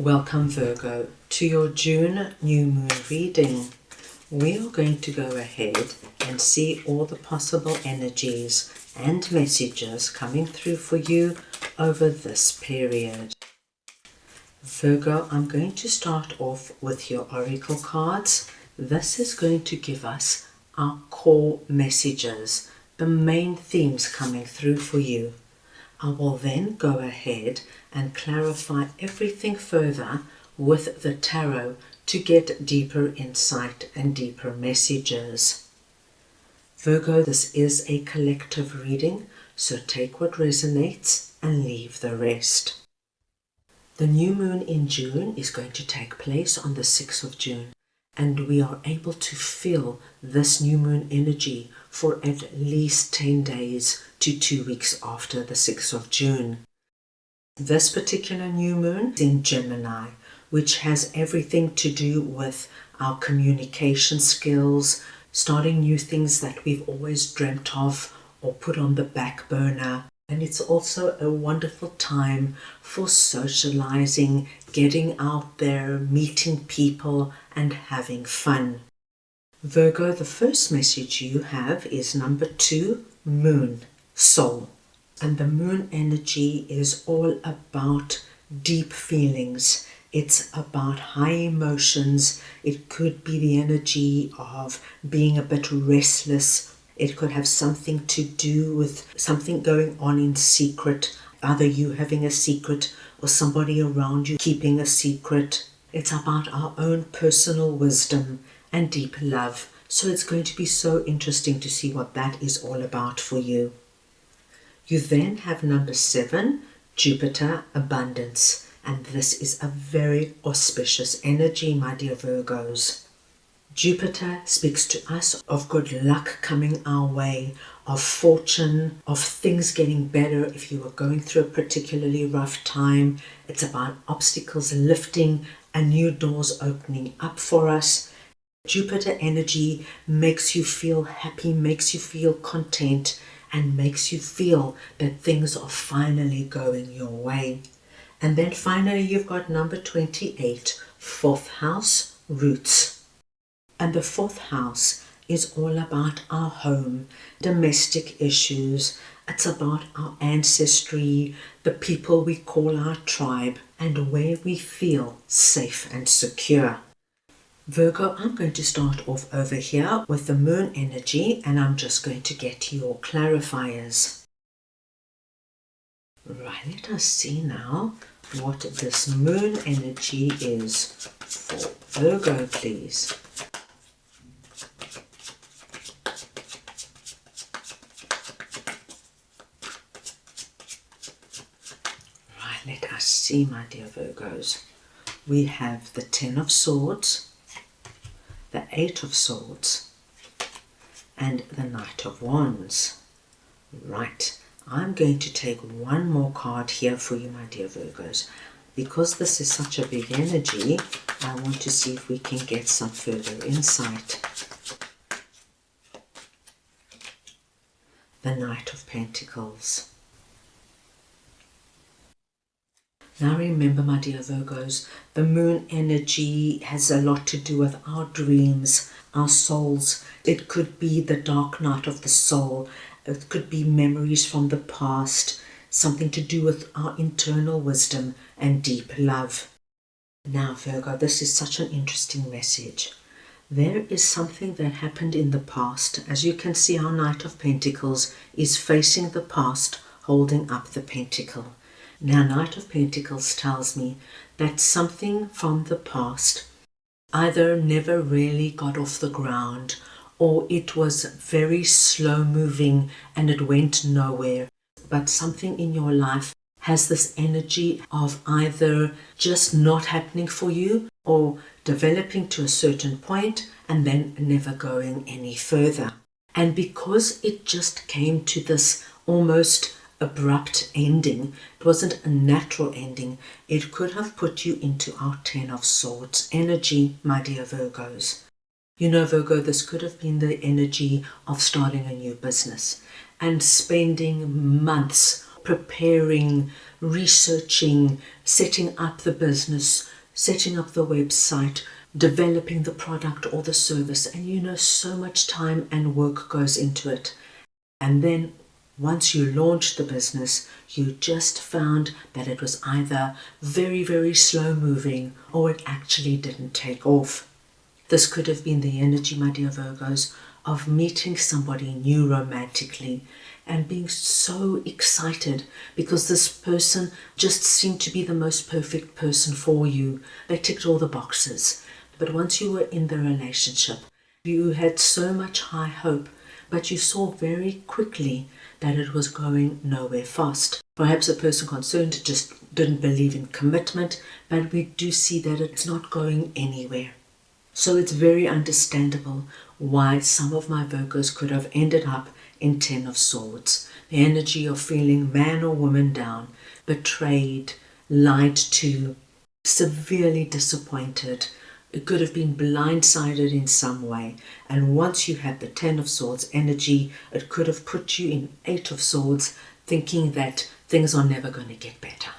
Welcome Virgo to your June new moon reading. We are going to go ahead and see all the possible energies and messages coming through for you over this period. Virgo, I'm going to start off with your oracle cards. This is going to give us our core messages, the main themes coming through for you. I will then go ahead and clarify everything further with the tarot to get deeper insight and deeper messages. Virgo, this is a collective reading, so take what resonates and leave the rest. The new moon in June is going to take place on the 6th of June, and we are able to feel this new moon energy for at least 10 days to 2 weeks after the 6th of June. This particular new moon is in Gemini, which has everything to do with our communication skills, starting new things that we've always dreamt of or put on the back burner. And it's also a wonderful time for socializing, getting out there, meeting people and having fun. Virgo, the first message you have is number 2, Moon, Soul. And the moon energy is all about deep feelings. It's about high emotions. It could be the energy of being a bit restless. It could have something to do with something going on in secret, either you having a secret or somebody around you keeping a secret. It's about our own personal wisdom and deep love. So it's going to be so interesting to see what that is all about for you. You then have number 7, Jupiter, Abundance. And this is a very auspicious energy, my dear Virgos. Jupiter speaks to us of good luck coming our way, of fortune, of things getting better if you were going through a particularly rough time. It's about obstacles lifting and new doors opening up for us. Jupiter energy makes you feel happy, makes you feel content, and makes you feel that things are finally going your way. And then finally you've got number 28, 4th house, Roots. And the 4th house is all about our home, domestic issues. It's about our ancestry, the people we call our tribe, and where we feel safe and secure. Virgo, I'm going to start off over here with the moon energy, and I'm just going to get your clarifiers. Right, let us see now what this moon energy is for Virgo, please. Right, let us see, my dear Virgos. We have the 10 of Swords, the 8 of Swords, and the Knight of Wands. Right, I'm going to take one more card here for you, my dear Virgos. Because this is such a big energy, I want to see if we can get some further insight. The Knight of Pentacles. Now remember, my dear Virgos, the moon energy has a lot to do with our dreams, our souls. It could be the dark night of the soul. It could be memories from the past, something to do with our internal wisdom and deep love. Now, Virgo, this is such an interesting message. There is something that happened in the past. As you can see, our Knight of Pentacles is facing the past, holding up the pentacle. Now, Knight of Pentacles tells me that something from the past either never really got off the ground, or it was very slow moving and it went nowhere. But something in your life has this energy of either just not happening for you or developing to a certain point and then never going any further. And because it just came to this almost abrupt ending, it wasn't a natural ending, it could have put you into our 10 of Swords energy, my dear Virgos. You know, Virgo, this could have been the energy of starting a new business and spending months preparing, researching, setting up the business, setting up the website, developing the product or the service. And so much time and work goes into it. And then once you launched the business, you just found that it was either very, very slow moving or it actually didn't take off. This could have been the energy, my dear Virgos, of meeting somebody new romantically and being so excited because this person just seemed to be the most perfect person for you. They ticked all the boxes. But once you were in the relationship, you had so much high hope, but you saw very quickly that it was going nowhere fast. Perhaps the person concerned just didn't believe in commitment, but we do see that it's not going anywhere. So it's very understandable why some of my Virgos could have ended up in 10 of Swords. The energy of feeling man or woman down, betrayed, lied to, severely disappointed. It could have been blindsided in some way. And once you had the 10 of Swords energy, it could have put you in 8 of Swords, thinking that things are never going to get better.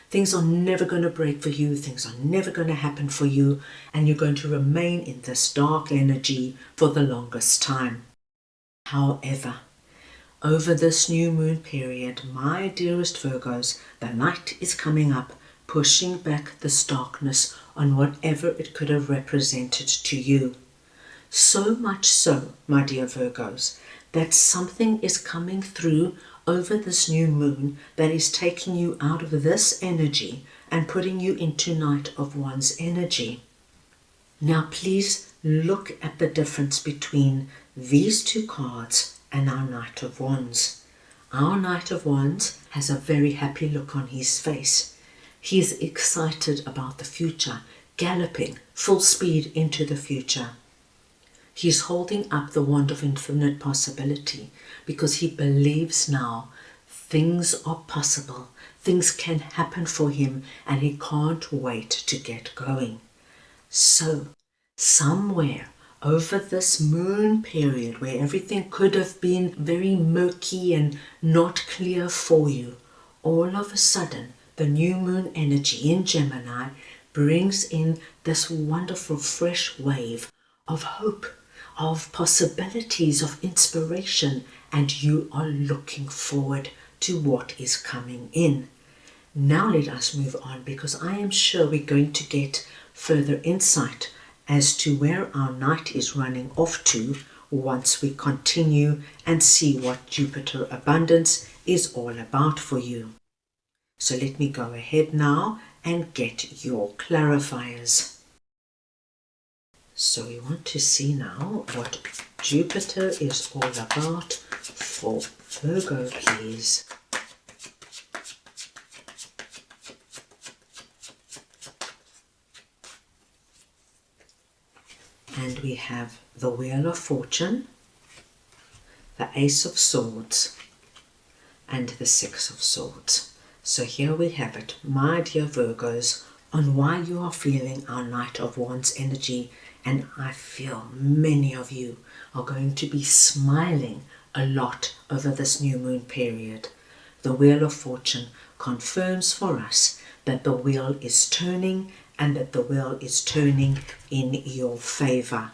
Things are never going to break for you. Things are never going to happen for you. And you're going to remain in this dark energy for the longest time. However, over this new moon period, my dearest Virgos, the light is coming up, pushing back this darkness on whatever it could have represented to you. So much so, my dear Virgos, that something is coming through over this new moon that is taking you out of this energy and putting you into Knight of Wands energy. Now please look at the difference between these two cards and our Knight of Wands. Our Knight of Wands has a very happy look on his face. He is excited about the future, galloping full speed into the future. He's holding up the wand of infinite possibility because he believes now things are possible, things can happen for him, and he can't wait to get going. So, somewhere over this moon period where everything could have been very murky and not clear for you, all of a sudden the new moon energy in Gemini brings in this wonderful fresh wave of hope, of possibilities, of inspiration, and you are looking forward to what is coming in. Now let us move on, because I am sure we're going to get further insight as to where our night is running off to once we continue and see what Jupiter abundance is all about for you. So let me go ahead now and get your clarifiers. So we want to see now what Jupiter is all about for Virgo, please. And we have the Wheel of Fortune, the Ace of Swords, and the Six of Swords. So here we have it, my dear Virgos, on why you are feeling our Knight of Wands energy. And I feel many of you are going to be smiling a lot over this new moon period. The Wheel of Fortune confirms for us that the wheel is turning, and that the wheel is turning in your favor.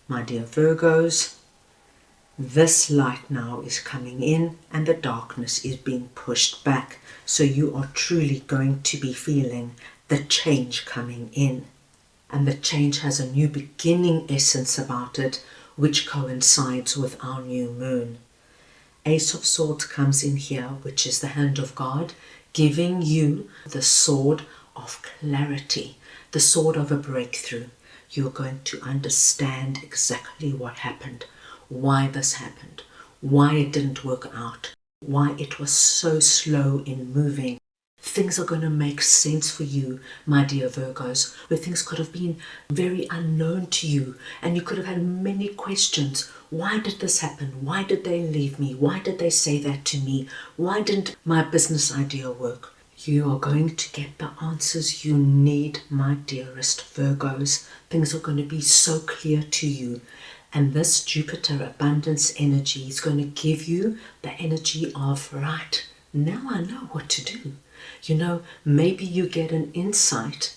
My dear Virgos, this light now is coming in and the darkness is being pushed back. So you are truly going to be feeling the change coming in. And the change has a new beginning essence about it, which coincides with our new moon. Ace of Swords comes in here, which is the hand of God, giving you the sword of clarity, the sword of a breakthrough. You're going to understand exactly what happened, why this happened, why it didn't work out, why it was so slow in moving. Things are going to make sense for you, my dear Virgos, where things could have been very unknown to you and you could have had many questions. Why did this happen? Why did they leave me? Why did they say that to me? Why didn't my business idea work? You are going to get the answers you need, my dearest Virgos. Things are going to be so clear to you. And this Jupiter abundance energy is going to give you the energy of, right, now I know what to do. You know, maybe you get an insight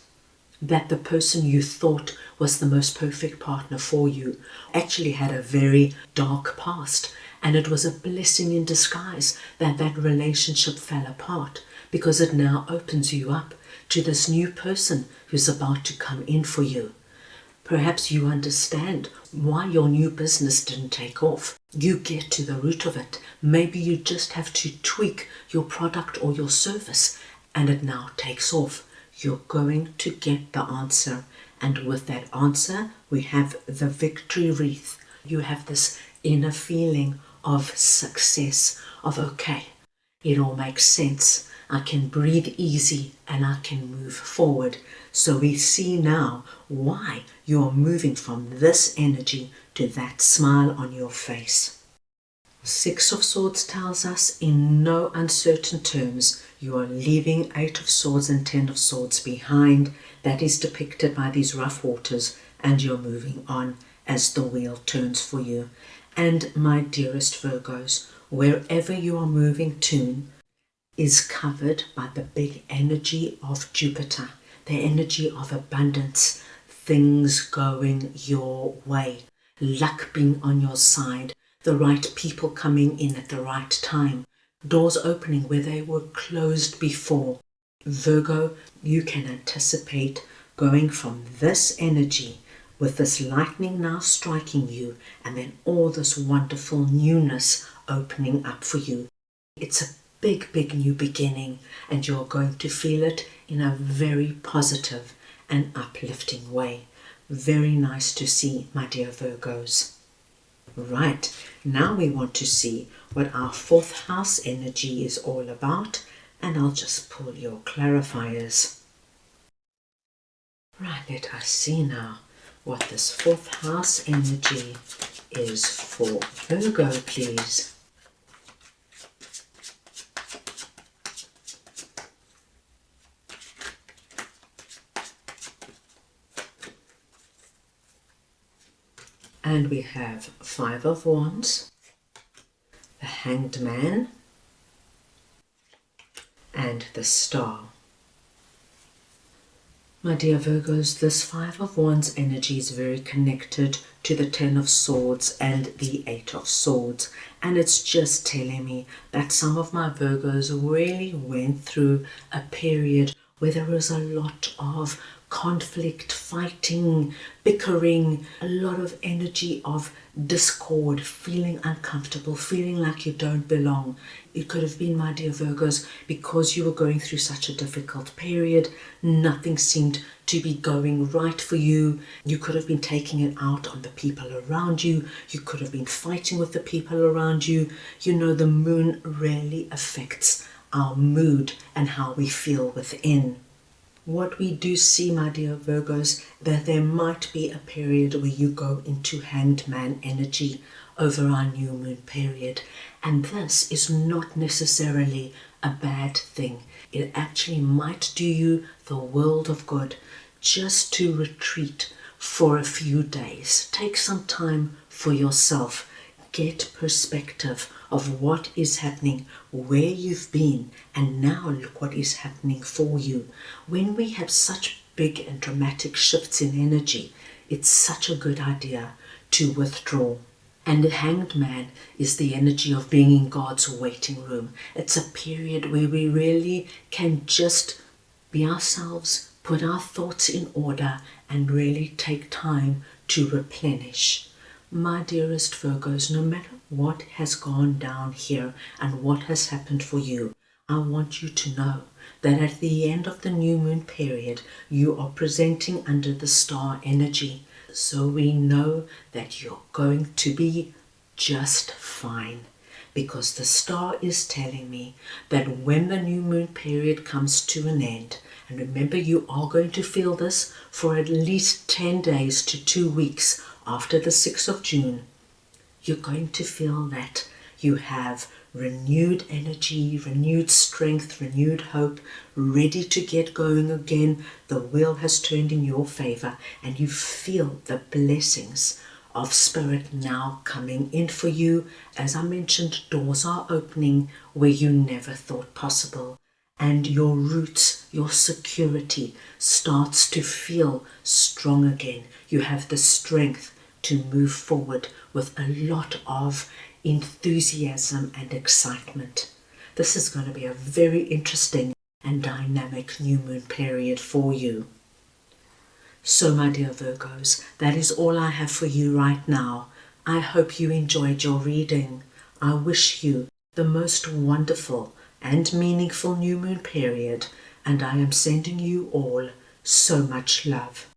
that the person you thought was the most perfect partner for you actually had a very dark past, and it was a blessing in disguise that that relationship fell apart, because it now opens you up to this new person who's about to come in for you. Perhaps you understand why your new business didn't take off. You get to the root of it. Maybe you just have to tweak your product or your service and it now takes off. You're going to get the answer. And with that answer, we have the victory wreath. You have this inner feeling of success, of okay, it all makes sense. I can breathe easy and I can move forward. So we see now why you're moving from this energy to that smile on your face. Six of Swords tells us in no uncertain terms you are leaving Eight of Swords and Ten of Swords behind. That is depicted by these rough waters, and you're moving on as the wheel turns for you. And my dearest Virgos, wherever you are moving to is covered by the big energy of Jupiter, the energy of abundance, things going your way, luck being on your side, the right people coming in at the right time, doors opening where they were closed before. Virgo, you can anticipate going from this energy with this lightning now striking you and then all this wonderful newness opening up for you. It's a big new beginning, and you're going to feel it in a very positive and uplifting way. Very nice to see, my dear Virgos. Right, now we want to see what our fourth house energy is all about, and I'll just pull your clarifiers. Right, let us see now what this fourth house energy is for Virgo, please. And we have Five of Wands, the Hanged Man, and the Star. My dear Virgos, this Five of Wands energy is very connected to the Ten of Swords and the Eight of Swords. And it's just telling me that some of my Virgos really went through a period where there was a lot of conflict, fighting, bickering, a lot of energy of discord, feeling uncomfortable, feeling like you don't belong. It could have been, my dear Virgos, because you were going through such a difficult period, nothing seemed to be going right for you. You could have been taking it out on the people around you. You could have been fighting with the people around you. You know, the moon really affects our mood and how we feel within. What we do see, my dear Virgos, that there might be a period where you go into Hanged Man energy over our new moon period. And this is not necessarily a bad thing. It actually might do you the world of good just to retreat for a few days. Take some time for yourself. Get perspective of what is happening, where you've been, and now look what is happening for you. When we have such big and dramatic shifts in energy, it's such a good idea to withdraw. And the Hanged Man is the energy of being in God's waiting room. It's a period where we really can just be ourselves, put our thoughts in order, and really take time to replenish. My dearest Virgos, no matter what has gone down here and what has happened for you, I want you to know that at the end of the new moon period, you are presenting under the star energy. So we know that you're going to be just fine, because the star is telling me that when the new moon period comes to an end, and remember you are going to feel this for at least 10 days to 2 weeks after the 6th of June, you're going to feel that you have renewed energy, renewed strength, renewed hope, ready to get going again. The wheel has turned in your favor and you feel the blessings of spirit now coming in for you. As I mentioned, doors are opening where you never thought possible, and your roots, your security starts to feel strong again. You have the strength to move forward with a lot of enthusiasm and excitement. This is going to be a very interesting and dynamic new moon period for you. So my dear Virgos, that is all I have for you right now. I hope you enjoyed your reading. I wish you the most wonderful and meaningful new moon period, and I am sending you all so much love.